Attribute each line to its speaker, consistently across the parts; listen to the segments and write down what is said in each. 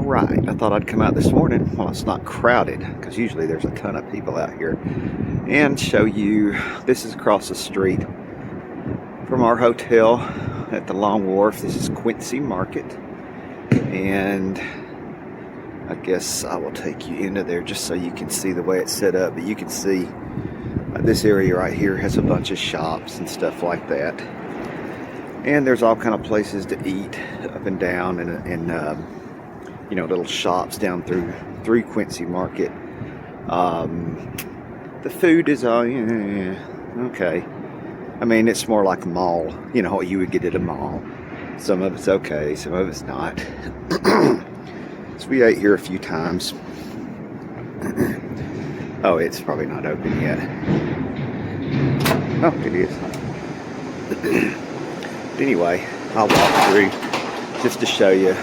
Speaker 1: Alright, I thought I'd come out this morning while it's not crowded, because usually there's a ton of people out here, and show you, this is across the street from our hotel at the Long Wharf. This is Quincy Market, and I guess I will take you into there just so you can see the way it's set up. But you can see this area right here has a bunch of shops and stuff like that, and there's all kind of places to eat up and down, and you know, little shops down through Quincy Market. The food is all okay. I mean, it's more like a mall, you know, what you would get at a mall. Some of it's okay, some of it's not. So we ate here a few times. Oh, it's probably not open yet. Oh, it is. Anyway, I'll walk through just to show you,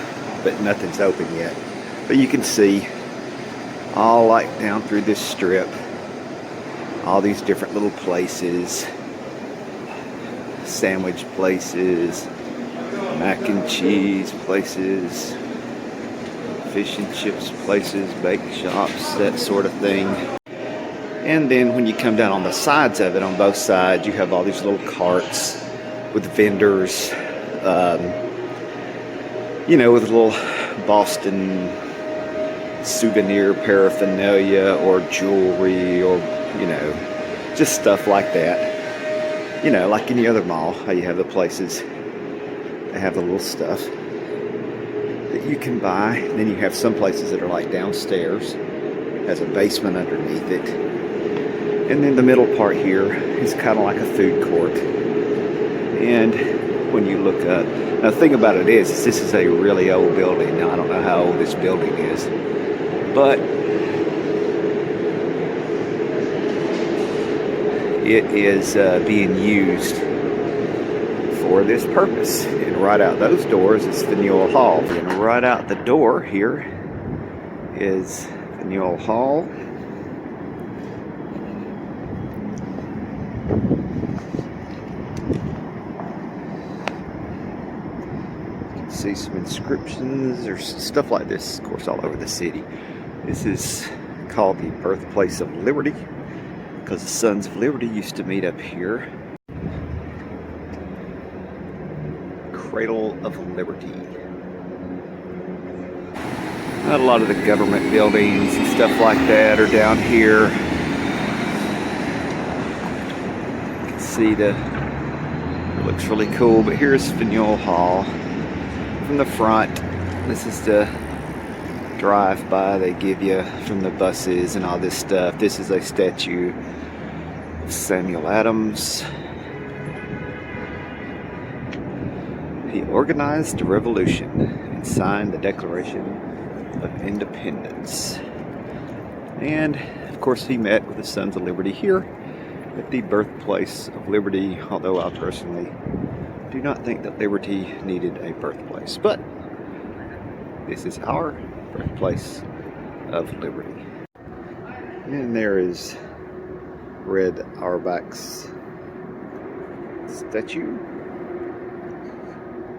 Speaker 1: but nothing's open yet. But you can see all like down through this strip, all these different little places, sandwich places, mac and cheese places, fish and chips places, bake shops, that sort of thing. And then when you come down on the sides of it, on both sides, you have all these little carts with vendors, you know, with little Boston souvenir paraphernalia or jewelry, or, you know, just stuff like that. You know, like any other mall, how you have the places that have the little stuff that you can buy. And then you have some places that are like downstairs, has a basement underneath it. And then the middle part here is kind of like a food court. And when you look up, now the thing about it is this is a really old building. Now I don't know how old this building is, but it is being used for this purpose. And right out those doors is Faneuil Hall. And right out the door here is Faneuil Hall. See some inscriptions. There's stuff like this, of course, all over the city. This is called the birthplace of Liberty, because the Sons of Liberty used to meet up here. Cradle of Liberty. A lot of the government buildings and stuff like that are down here. You can see it looks really cool, but here's Faneuil Hall. From the front, this is the drive-by they give you from the buses and all this stuff. This is a statue of Samuel Adams. He organized the revolution and signed the Declaration of Independence. And of course he met with the Sons of Liberty here at the birthplace of Liberty, although I personally do not think that Liberty needed a birthplace, but this is our birthplace of Liberty. And there is Red Auerbach's statue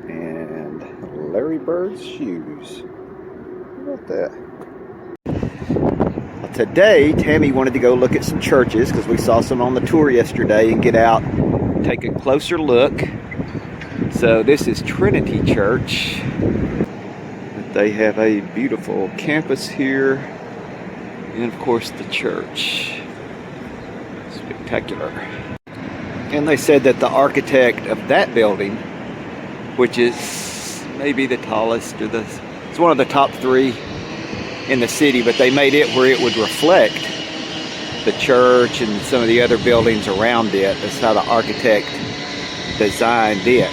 Speaker 1: and Larry Bird's shoes. How about that? Well, today, Tammy wanted to go look at some churches because we saw some on the tour yesterday and get out and take a closer look. So this is Trinity Church. They have a beautiful campus here, and of course the church. Spectacular. And they said that the architect of that building, which is maybe the tallest, or it's one of the top 3 in the city, but they made it where it would reflect the church and some of the other buildings around it. That's how the architect designed it.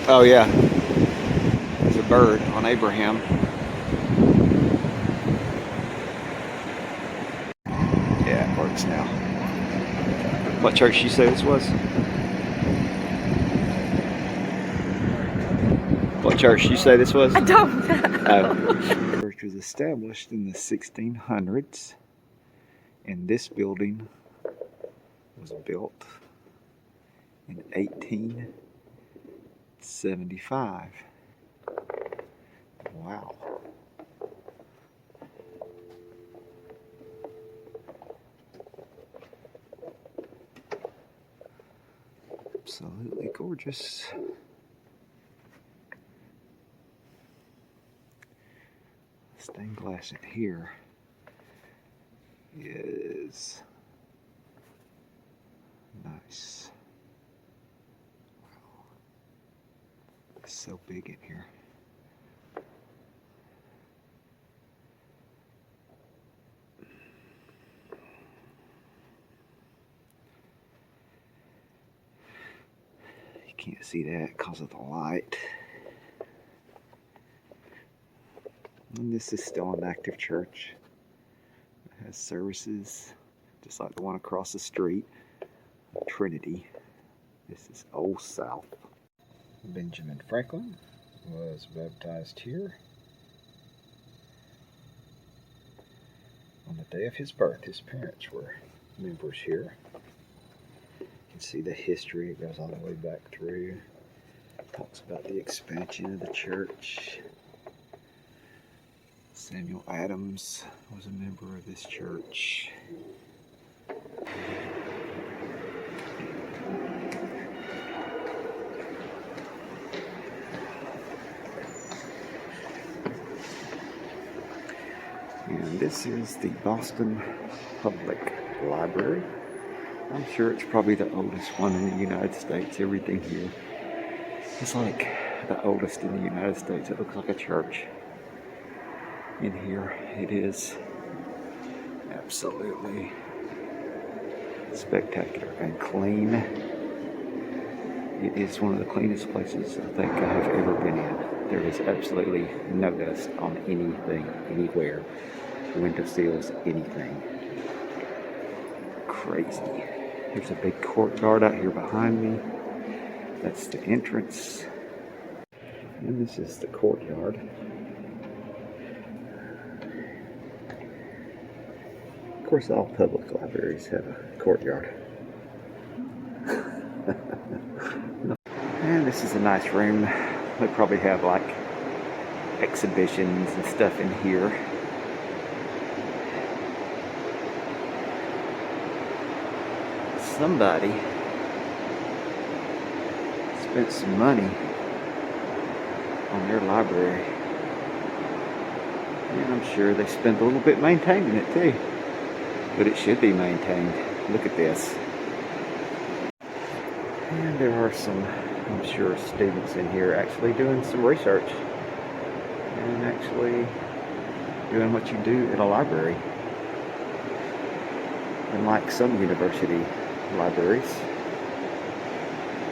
Speaker 1: Oh yeah, there's a bird on Abraham. Yeah, it works now. What church did you say this was? What church did you say this was?
Speaker 2: I don't know.
Speaker 1: The church was established in the 1600s, And this building was built in 1875. Wow. Absolutely gorgeous. Stained glass in here is nice. Wow. It's so big in here. You can't see that because of the light. And this is still an active church. It has services just like the one across the street, Trinity. This is Old South. Benjamin Franklin was baptized here on the day of his birth. His parents were members here. You can see the history. It goes all the way back through. Talks about the expansion of the church. Samuel Adams was a member of this church. And this is the Boston Public Library. I'm sure it's probably the oldest one in the United States. Everything here is like the oldest in the United States. It looks like a church. In here it is absolutely spectacular and clean. It is one of the cleanest places I think I have ever been in. There is absolutely no dust on anything, anywhere. Window sills, anything. Crazy. There's a big courtyard out here behind me. That's the entrance. And this is the courtyard. Of course, all public libraries have a courtyard. And this is a nice room. They probably have like exhibitions and stuff in here. Somebody spent some money on their library. And I'm sure they spent a little bit maintaining it too. But it should be maintained. Look at this. And there are some, I'm sure, students in here actually doing some research. And actually doing what you do in a library. Unlike some university libraries,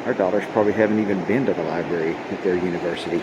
Speaker 1: our daughters probably haven't even been to the library at their university.